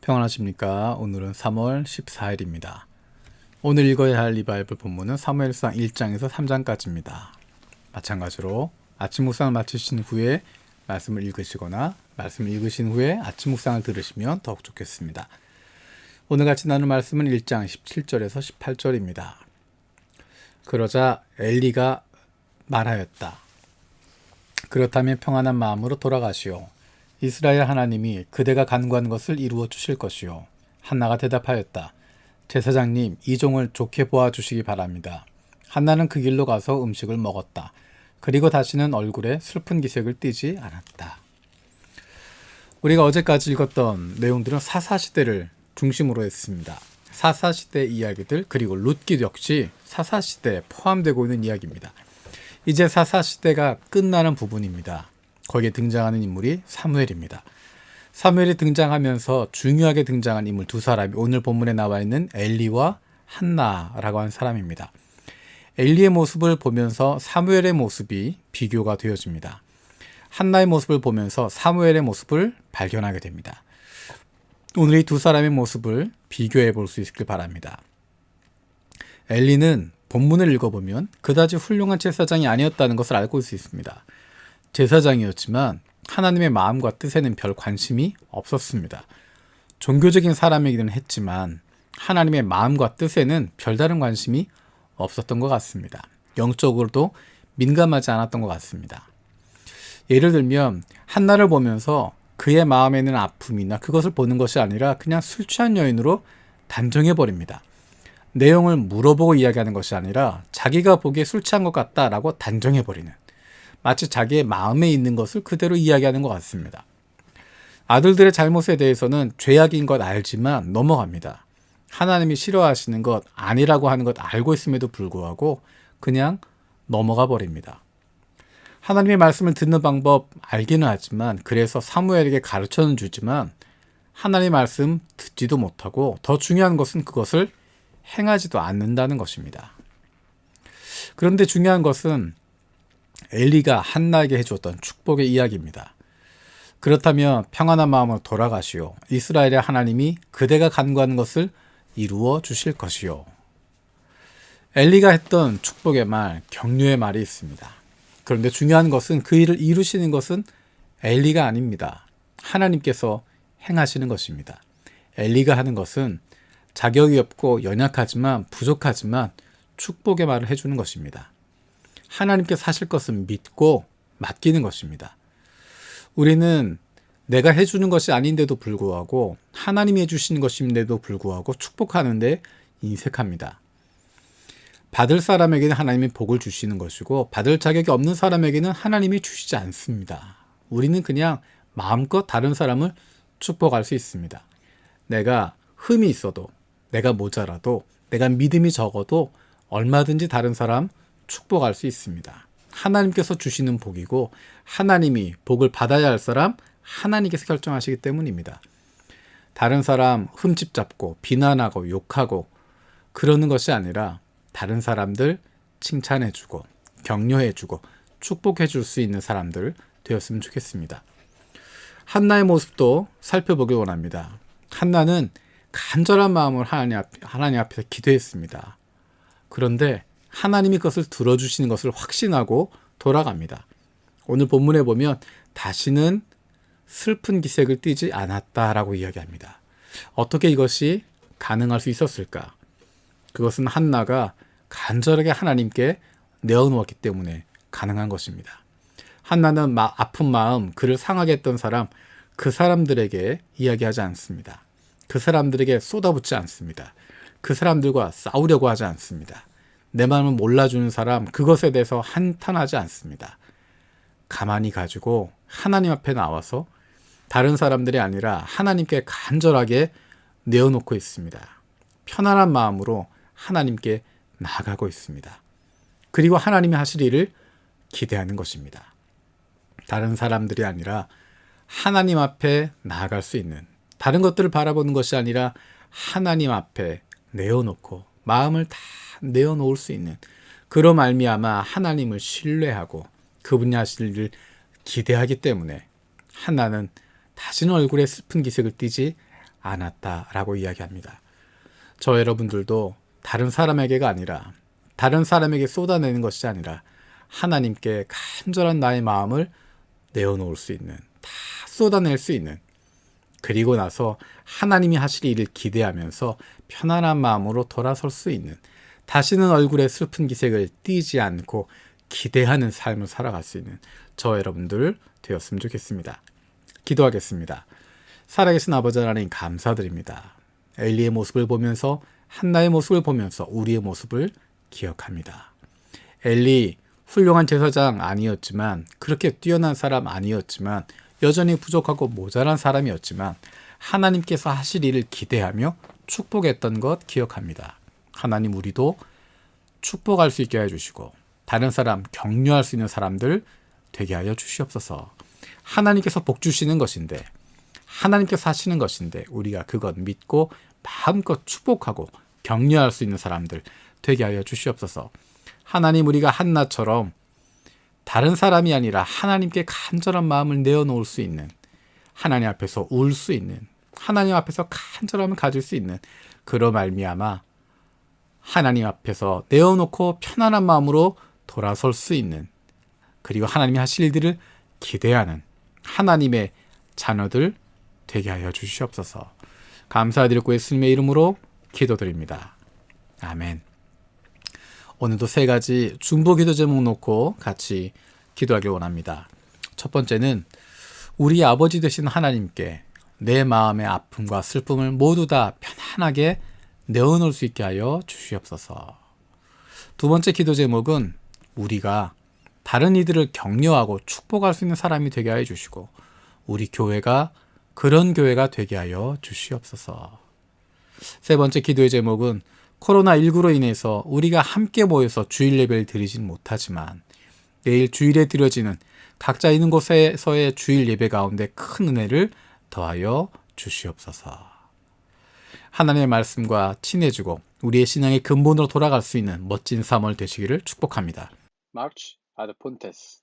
평안하십니까? 오늘은 3월 14일입니다. 오늘 읽어야 할 리바이블 본문은 사무엘상 1장에서 3장까지입니다. 마찬가지로 아침 묵상을 마치신 후에 말씀을 읽으시거나 말씀을 읽으신 후에 아침 묵상을 들으시면 더욱 좋겠습니다. 오늘 같이 나눌 말씀은 1장 17절에서 18절입니다. 그러자 엘리가 말하였다. 그렇다면 평안한 마음으로 돌아가시오. 이스라엘 하나님이 그대가 간구한 것을 이루어 주실 것이요. 한나가 대답하였다. 제사장님, 이 종을 좋게 보아주시기 바랍니다. 한나는 그 길로 가서 음식을 먹었다. 그리고 다시는 얼굴에 슬픈 기색을 띠지 않았다. 우리가 어제까지 읽었던 내용들은 사사시대를 중심으로 했습니다. 사사시대 이야기들 그리고 룻기 역시 사사시대에 포함되고 있는 이야기입니다. 이제 사사시대가 끝나는 부분입니다. 거기에 등장하는 인물이 사무엘입니다. 사무엘이 등장하면서 중요하게 등장한 인물 두 사람이 오늘 본문에 나와 있는 엘리와 한나라고 하는 사람입니다. 엘리의 모습을 보면서 사무엘의 모습이 비교가 되어집니다. 한나의 모습을 보면서 사무엘의 모습을 발견하게 됩니다. 오늘 이 두 사람의 모습을 비교해 볼 수 있길 바랍니다. 엘리는 본문을 읽어보면 그다지 훌륭한 제사장이 아니었다는 것을 알고 있을 수 있습니다. 제사장이었지만 하나님의 마음과 뜻에는 별 관심이 없었습니다. 종교적인 사람이기는 했지만 하나님의 마음과 뜻에는 별다른 관심이 없었던 것 같습니다. 영적으로도 민감하지 않았던 것 같습니다. 예를 들면 한나를 보면서 그의 마음에 있는 아픔이나 그것을 보는 것이 아니라 그냥 술 취한 여인으로 단정해버립니다. 내용을 물어보고 이야기하는 것이 아니라 자기가 보기에 술 취한 것 같다라고 단정해버리는, 마치 자기의 마음에 있는 것을 그대로 이야기하는 것 같습니다. 아들들의 잘못에 대해서는 죄악인 것 알지만 넘어갑니다. 하나님이 싫어하시는 것 아니라고 하는 것 알고 있음에도 불구하고 그냥 넘어가 버립니다. 하나님의 말씀을 듣는 방법 알기는 하지만 그래서 사무엘에게 가르쳐는 주지만 하나님의 말씀 듣지도 못하고 더 중요한 것은 그것을 행하지도 않는다는 것입니다. 그런데 중요한 것은 엘리가 한나에게 해주었던 축복의 이야기입니다. 그렇다면 평안한 마음으로 돌아가시오. 이스라엘의 하나님이 그대가 간구하는 것을 이루어 주실 것이요. 엘리가 했던 축복의 말, 격려의 말이 있습니다. 그런데 중요한 것은 그 일을 이루시는 것은 엘리가 아닙니다. 하나님께서 행하시는 것입니다. 엘리가 하는 것은 자격이 없고 연약하지만 부족하지만 축복의 말을 해주는 것입니다. 하나님께서 하실 것은 믿고 맡기는 것입니다. 우리는 내가 해주는 것이 아닌데도 불구하고 하나님이 해주시는 것인데도 불구하고 축복하는데 인색합니다. 받을 사람에게는 하나님이 복을 주시는 것이고 받을 자격이 없는 사람에게는 하나님이 주시지 않습니다. 우리는 그냥 마음껏 다른 사람을 축복할 수 있습니다. 내가 흠이 있어도, 내가 모자라도, 내가 믿음이 적어도 얼마든지 다른 사람 축복할 수 있습니다. 하나님께서 주시는 복이고 하나님이 복을 받아야 할 사람 하나님께서 결정하시기 때문입니다. 다른 사람 흠집 잡고 비난하고 욕하고 그러는 것이 아니라 다른 사람들 칭찬해주고 격려해주고 축복해줄 수 있는 사람들 되었으면 좋겠습니다. 한나의 모습도 살펴보길 원합니다. 한나는 간절한 마음으로 하나님 앞에서 기도했습니다. 그런데 하나님이 그것을 들어주시는 것을 확신하고 돌아갑니다. 오늘 본문에 보면 다시는 슬픈 기색을 띠지 않았다라고 이야기합니다. 어떻게 이것이 가능할 수 있었을까? 그것은 한나가 간절하게 하나님께 내어놓았기 때문에 가능한 것입니다. 한나는 아픈 마음, 그를 상하게 했던 사람, 그 사람들에게 이야기하지 않습니다. 그 사람들에게 쏟아붓지 않습니다. 그 사람들과 싸우려고 하지 않습니다. 내 마음을 몰라주는 사람, 그것에 대해서 한탄하지 않습니다. 가만히 가지고 하나님 앞에 나와서 다른 사람들이 아니라 하나님께 간절하게 내어놓고 있습니다. 편안한 마음으로 하나님께 나아가고 있습니다. 그리고 하나님이 하실 일을 기대하는 것입니다. 다른 사람들이 아니라 하나님 앞에 나아갈 수 있는, 다른 것들을 바라보는 것이 아니라 하나님 앞에 내어놓고 마음을 다 내어놓을 수 있는, 그로 말미암아 하나님을 신뢰하고 그분이 하실 일을 기대하기 때문에 한나는 다시는 얼굴에 슬픈 기색을 띠지 않았다라고 이야기합니다. 저 여러분들도 다른 사람에게가 아니라 다른 사람에게 쏟아내는 것이 아니라 하나님께 간절한 나의 마음을 내어놓을 수 있는, 다 쏟아낼 수 있는, 그리고 나서 하나님이 하실 일을 기대하면서 편안한 마음으로 돌아설 수 있는, 다시는 얼굴에 슬픈 기색을 띠지 않고 기대하는 삶을 살아갈 수 있는 저 여러분들 되었으면 좋겠습니다. 기도하겠습니다. 살아계신 아버지 하나님 감사드립니다. 엘리의 모습을 보면서, 한나의 모습을 보면서 우리의 모습을 기억합니다. 엘리 훌륭한 제사장 아니었지만, 그렇게 뛰어난 사람 아니었지만, 여전히 부족하고 모자란 사람이었지만 하나님께서 하실 일을 기대하며 축복했던 것 기억합니다. 하나님, 우리도 축복할 수 있게 해주시고 다른 사람 격려할 수 있는 사람들 되게 하여 주시옵소서. 하나님께서 복 주시는 것인데, 하나님께서 하시는 것인데 우리가 그것 믿고 마음껏 축복하고 격려할 수 있는 사람들 되게 하여 주시옵소서. 하나님, 우리가 한나처럼 다른 사람이 아니라 하나님께 간절한 마음을 내어놓을 수 있는, 하나님 앞에서 울 수 있는, 하나님 앞에서 간절함을 가질 수 있는, 그로 말미암아 하나님 앞에서 내어놓고 편안한 마음으로 돌아설 수 있는, 그리고 하나님이 하실 일들을 기대하는 하나님의 자녀들 되게 하여 주시옵소서. 감사드리고 예수님의 이름으로 기도드립니다. 아멘. 오늘도 3가지 중보 기도 제목 놓고 같이 기도하길 원합니다. 첫 번째는 우리 아버지 되신 하나님께 내 마음의 아픔과 슬픔을 모두 다 편안하게 내어놓을 수 있게 하여 주시옵소서. 두 번째 기도 제목은 우리가 다른 이들을 격려하고 축복할 수 있는 사람이 되게 하여 주시고 우리 교회가 그런 교회가 되게 하여 주시옵소서. 세 번째 기도의 제목은 코로나19로 인해서 우리가 함께 모여서 주일 예배를 드리진 못하지만 내일 주일에 드려지는 각자 있는 곳에서의 주일 예배 가운데 큰 은혜를 더하여 주시옵소서. 하나님의 말씀과 친해지고 우리의 신앙의 근본으로 돌아갈 수 있는 멋진 3월 되시기를 축복합니다. March ad Pontes